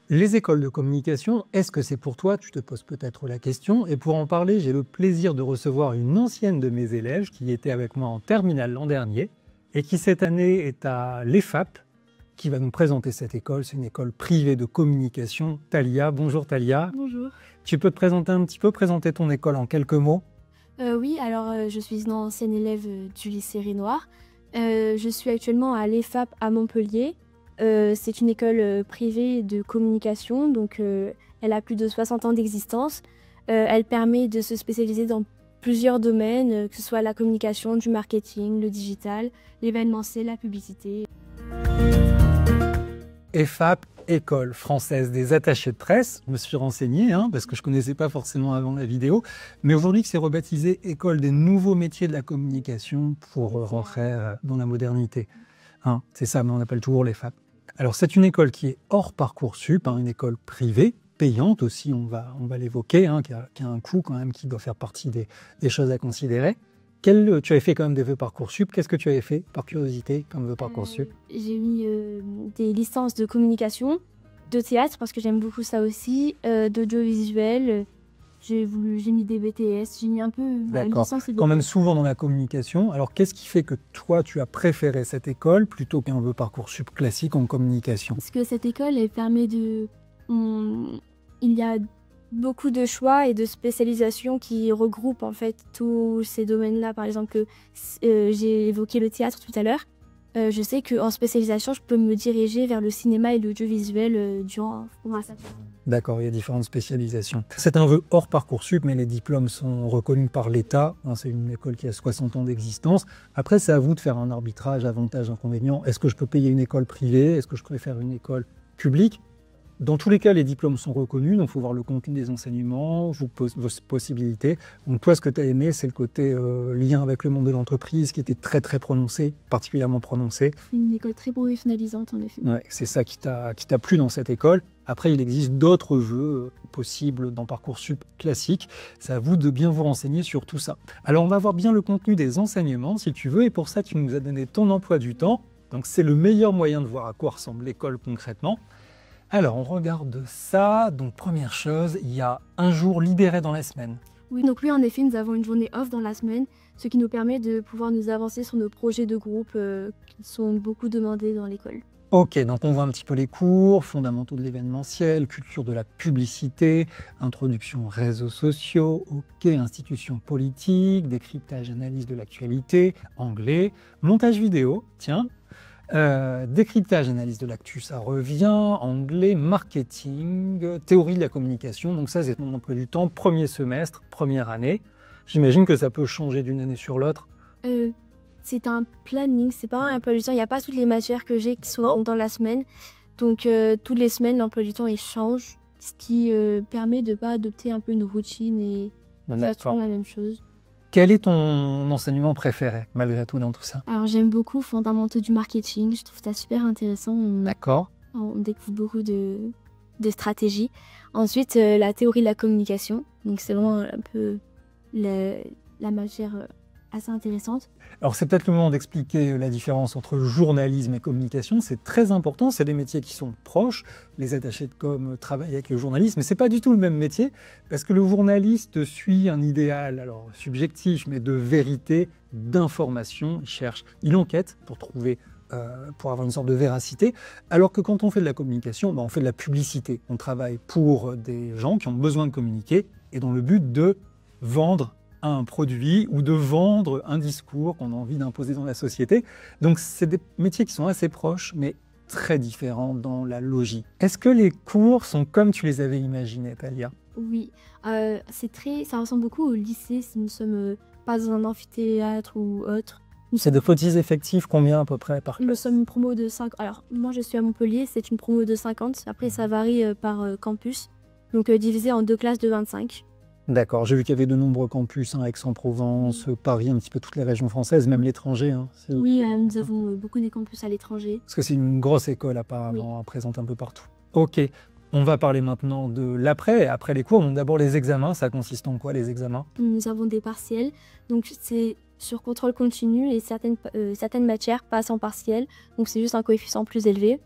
Les écoles de communication, est-ce que c'est pour toi? Tu te poses peut-être la question. Et pour en parler, j'ai le plaisir de recevoir une ancienne de mes élèves qui était avec moi en terminale l'an dernier et qui cette année est à l'EFAP, qui va nous présenter cette école. C'est une école privée de communication. Talia, bonjour Talia. Bonjour. Tu peux te présenter un petit peu, présenter ton école en quelques mots? Oui, alors je suis une ancienne élève du lycée Rénoir. Je suis actuellement à l'EFAP à Montpellier. C'est une école privée de communication, donc elle a plus de 60 ans d'existence. Elle permet de se spécialiser dans plusieurs domaines, que ce soit la communication, du marketing, le digital, l'événementiel, la publicité. EFAP, École française des attachés de presse. Je me suis renseigné, parce que je ne connaissais pas forcément avant la vidéo. Mais aujourd'hui, c'est rebaptisé École des nouveaux métiers de la communication pour rentrer dans la modernité. C'est ça, mais on appelle toujours l'EFAP. Alors, c'est une école qui est hors Parcoursup, une école privée, payante aussi, on va l'évoquer, qui a un coût quand même, qui doit faire partie des choses à considérer. Tu avais fait quand même des vœux Parcoursup. Qu'est-ce que tu avais fait, par curiosité, comme vœux Parcoursup? J'ai mis des licences de communication, de théâtre, parce que j'aime beaucoup ça aussi, d'audiovisuel. J'ai mis des BTS, j'ai mis un peu D'accord. licence et Quand même souvent dans la communication. Alors, qu'est-ce qui fait que toi, tu as préféré cette école plutôt qu'un vœu Parcoursup classique en communication? Parce que cette école, elle permet de... Il y a beaucoup de choix et de spécialisations qui regroupent en fait tous ces domaines-là. Par exemple, j'ai évoqué le théâtre tout à l'heure. Je sais qu'en spécialisation, je peux me diriger vers le cinéma et l'audiovisuel durant ma stage. D'accord, il y a différentes spécialisations. C'est un vœu hors Parcoursup, mais les diplômes sont reconnus par l'État. C'est une école qui a 60 ans d'existence. Après, c'est à vous de faire un arbitrage, avantages, inconvénients. Est-ce que je peux payer une école privée? Est-ce que je préfère une école publique? Dans tous les cas, les diplômes sont reconnus, donc il faut voir le contenu des enseignements, vos possibilités. Donc toi, ce que tu as aimé, c'est le côté lien avec le monde de l'entreprise qui était très très prononcé, particulièrement prononcé. Une école très professionnalisante en effet. Ouais, c'est ça qui t'a plu dans cette école. Après, il existe d'autres vœux possibles dans Parcoursup classique. C'est à vous de bien vous renseigner sur tout ça. Alors, on va voir bien le contenu des enseignements, si tu veux, et pour ça, tu nous as donné ton emploi du temps. Donc, c'est le meilleur moyen de voir à quoi ressemble l'école concrètement. Alors, on regarde ça. Donc, première chose, il y a un jour libéré dans la semaine. Oui, donc oui, en effet, nous avons une journée off dans la semaine, ce qui nous permet de pouvoir nous avancer sur nos projets de groupe qui sont beaucoup demandés dans l'école. Ok, donc on voit un petit peu les cours, fondamentaux de l'événementiel, culture de la publicité, introduction aux réseaux sociaux, ok, institutions politiques, décryptage, analyse de l'actualité, anglais, montage vidéo, tiens, décryptage, analyse de l'actu, ça revient, anglais, marketing, théorie de la communication, donc ça c'est mon emploi du temps, premier semestre, première année. J'imagine que ça peut changer d'une année sur l'autre. C'est un planning, c'est pas un emploi du temps, il n'y a pas toutes les matières que j'ai qui sont dans la semaine, donc toutes les semaines l'emploi du temps il change, ce qui permet de ne pas adopter un peu une routine et faire toujours la même chose. Quel est ton enseignement préféré, malgré tout, dans tout ça? Alors j'aime beaucoup fondamentaux du marketing, je trouve ça super intéressant. D'accord. On découvre beaucoup de stratégies. Ensuite, la théorie de la communication, donc c'est vraiment un peu la matière assez intéressante. Alors c'est peut-être le moment d'expliquer la différence entre journalisme et communication. C'est très important, c'est des métiers qui sont proches. Les attachés de com travaillent avec le journalisme, mais c'est pas du tout le même métier parce que le journaliste suit un idéal, alors subjectif, mais de vérité, d'information. Il enquête pour trouver, pour avoir une sorte de véracité. Alors que quand on fait de la communication, on fait de la publicité. On travaille pour des gens qui ont besoin de communiquer et dans le but de vendre un produit ou de vendre un discours qu'on a envie d'imposer dans la société. Donc c'est des métiers qui sont assez proches, mais très différents dans la logique. Est-ce que les cours sont comme tu les avais imaginés, Talia? Oui, ça ressemble beaucoup au lycée si nous ne sommes pas dans un amphithéâtre ou autre. C'est de petits effectifs, combien à peu près par classe? Nous sommes une promo de 5. Alors moi je suis à Montpellier, c'est une promo de 50. Après ça varie par campus, donc divisé en 2 classes de 25. D'accord, j'ai vu qu'il y avait de nombreux campus, Aix-en-Provence, Paris, un petit peu toutes les régions françaises, même l'étranger. Oui, nous avons beaucoup de campus à l'étranger. Parce que c'est une grosse école apparemment, présente un peu partout. Ok, on va parler maintenant de l'après. Après les cours, donc d'abord les examens, ça consiste en quoi les examens? Nous avons des partiels, donc c'est sur contrôle continu et certaines matières passent en partiel, donc c'est juste un coefficient plus élevé.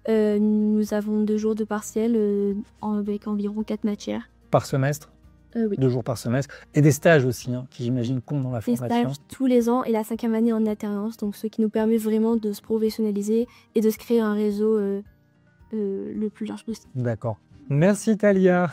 Nous avons 2 jours de partiel avec environ 4 matières. Par semestre? Oui. 2 jours par semestre. Et des stages aussi, hein, qui j'imagine comptent dans la Des formation. stages tous les ans et la 5e année en alternance, donc ce qui nous permet vraiment de se professionnaliser et de se créer un réseau le plus large possible. D'accord. Merci Thalia.